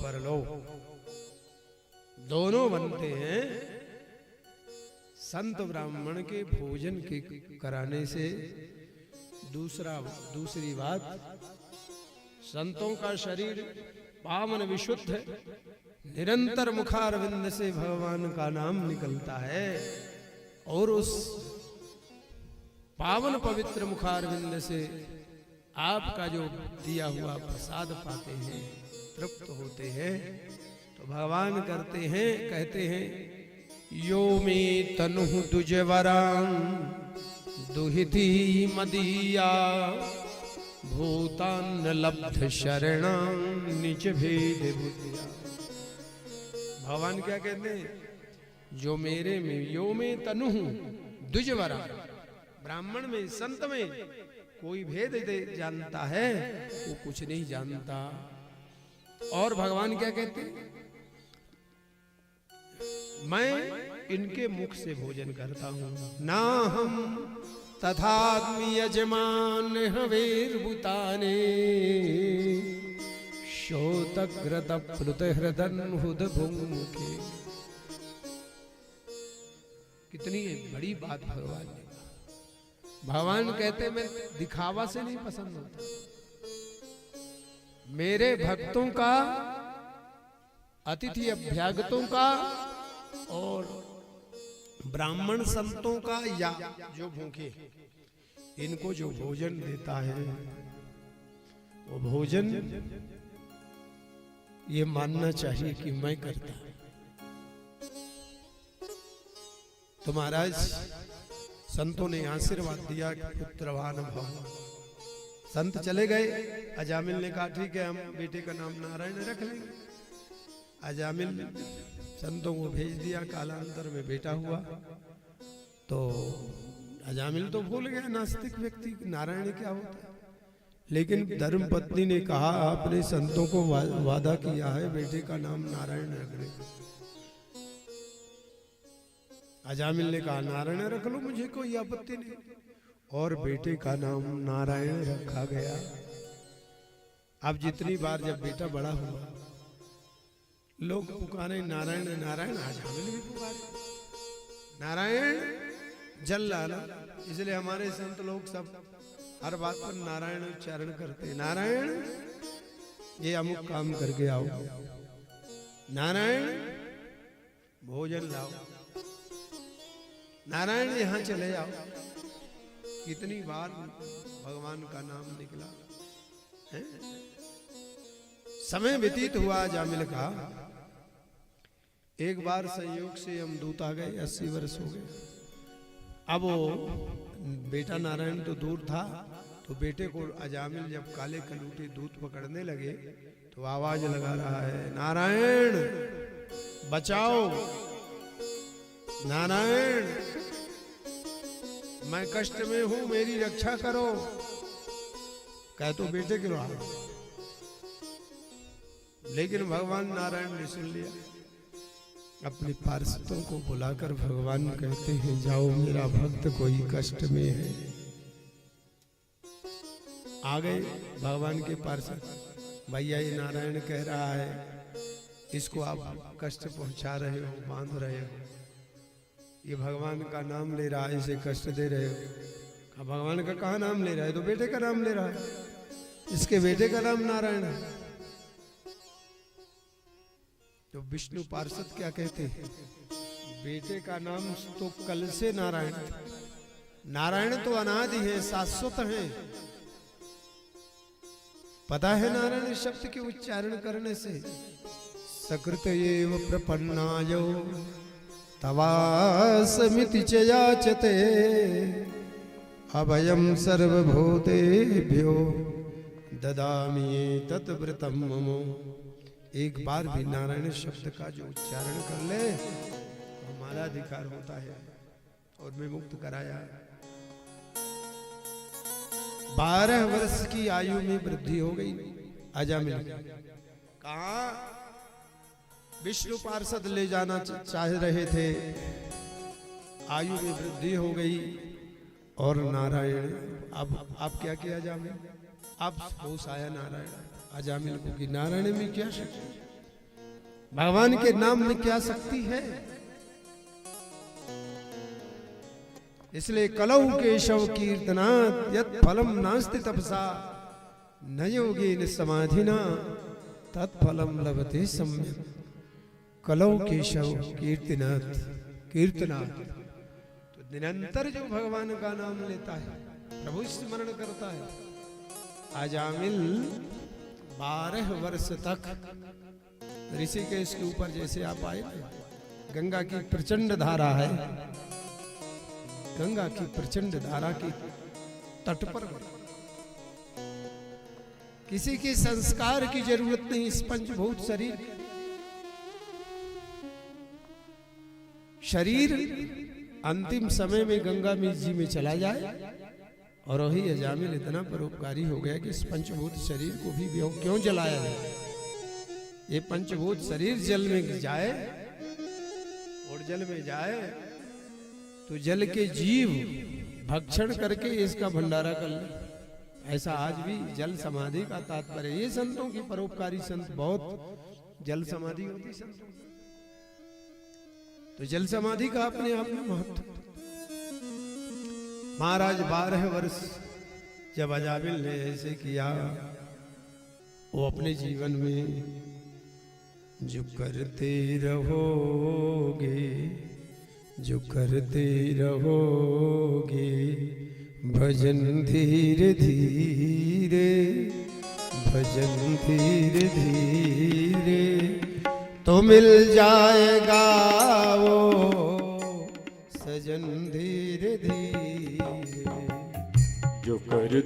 परलोक दोनों बनते हैं संत ब्राह्मण के भोजन के कराने से। दूसरी बात, संतों का शरीर पावन विशुद्ध है, निरंतर मुखारविंद से भगवान का नाम निकलता है और उस पावन पवित्र मुखारविंद से आपका जो दिया हुआ प्रसाद पाते हैं, तृप्त होते हैं। तो भगवान कहते हैं यो मे तनुः दुजवरां दुहिती मदीया भूतान लब्ध शरणां निज भेद बुद्धिया। भगवान क्या कहते हैं, जो मेरे में यो में तनुः दुजवरा, ब्राह्मण में संत में कोई भेद जानता है वो कुछ नहीं जानता। और भगवान क्या कहते हैं, मैं इनके मुख से भोजन करता हूं। ना हम तथात्मी यजमान हवेर्भूताने शोतग्रत प्लुत हृदन हुद भुंके। कितनी बड़ी बात भगवान ने। भगवान कहते मैं दिखावा से नहीं पसंद होता, मेरे भक्तों का, अतिथि अभ्यागतों का और ब्राह्मण संतों का, या जो भूखे इनको जो भोजन देता है वो भोजन ये मानना चाहिए कि मैं करता हूं। तो महाराज संतों ने आशीर्वाद दिया कि पुत्रवान भव। संत चले गए, अजामिल ने कहा ठीक है हम बेटे का नाम नारायण रख लेंगे। अजामिल संतों को भेज दिया, कालांतर में बेटा हुआ। तो अजामिल तो भूल गया, नास्तिक व्यक्ति, नारायण क्या होता है। लेकिन धर्म पत्नी ने कहा आपने संतों को वादा किया है बेटे का नाम नारायण रखने का। अजामिल ने कहा नारायण रख लो, मुझे कोई आपत्ति नहीं। और बेटे का नाम नारायण रखा गया। अब जितनी बार जब बेटा बड़ा हुआ लोग पुकारे नारायण नारायण, अजामिल भी पुकारे नारायण जल लाना। इसलिए हमारे संत लोग सब हर बात पर नारायण उच्चारण करते। नारायण ये अमुक काम करके आओ, नारायण भोजन लाओ, नारायण यहां चले आओ। कितनी बार भगवान का नाम निकला है। समय व्यतीत हुआ जामिल का। एक बार संयोग से हम दूत आ गए, 80 वर्ष हो गए। अब वो बेटा नारायण तो दूर था, तो बेटे को अजामिल जब काले कलूटे दूत पकड़ने लगे तो आवाज लगा रहा है नारायण बचाओ, नारायण मैं कष्ट में हूं, मेरी रक्षा करो। कह तो बेटे के रहा, लेकिन भगवान नारायण ने सुन लिया। अपने पार्षदों को बुलाकर भगवान कहते हैं जाओ मेरा भक्त कोई कष्ट में है। आ गए भगवान के पार्षद, भैया ये नारायण कह रहा है, इसको आप कष्ट पहुंचा रहे हो, बांध रहे हो, ये भगवान का नाम ले रहा है, इसे कष्ट दे रहे हो। भगवान का कहाँ नाम ले रहा है, तो बेटे का नाम ले रहा है, इसके बेटे का नाम नारायण है। तो विष्णु पार्षद क्या कहते हैं, बेटे का नाम तो कल से नारायण, नारायण तो अनादि है, शाश्वत है। पता है नारायण शब्द के उच्चारण करने से सकृत एव प्रपन्नायो तवासमिति च याचते अभयं सर्वभूतेभ्यो ददामि तत्व्रतं मम। एक बार भी नारायण शब्द का जो उच्चारण कर ले हमारा अधिकार होता है और मैं मुक्त कराया। 12 वर्ष की आयु में वृद्धि हो गई अजामिल। कहा विष्णु पार्षद ले जाना चाह रहे थे, आयु में वृद्धि हो गई और नारायण अब क्या किया अजामिल, अब होश आया नारायण अजामिल को कि नारायण में क्या शक्ति, भगवान के नाम में क्या शक्ति है। इसलिए कलौ केशव कीर्तनात् यत् फलम नास्ति तपसा न योगेन समाधिना तत्फलम लभते सम्यक्। कलौ केशव कीर्तनात्, कीर्तनात् तो निरंतर जो भगवान का नाम लेता है, प्रभु स्मरण करता है। अजामिल 12 वर्ष तक ऋषिकेश के ऊपर जैसे आप आए, गंगा की प्रचंड धारा है, गंगा की प्रचंड धारा की तट पर किसी के संस्कार की जरूरत नहीं। इस पंचभूत शरीर अंतिम समय में गंगा में जी में चला जाए, और वही अजामिल इतना परोपकारी हो गया कि इस पंचभूत शरीर को भी क्यों जलाया है। ये पंचभूत शरीर जल में जाए और जल में जाए तो जल के जीव भक्षण करके इसका भंडारा कर ले। ऐसा आज भी जल समाधि का तात्पर्य। ये संतों की परोपकारी संत बहुत जल समाधि होती संतों। तो जल समाधि का अपने आप में महत्व। महाराज 12 वर्ष जब अजामिल ने ऐसे किया, वो अपने जीवन में जो करते रहोगे, जो करते रहोगे भजन धीरे धीरे, भजन धीरे धीरे तो मिल जाएगा वो सजन धीरे धीरे। जो कर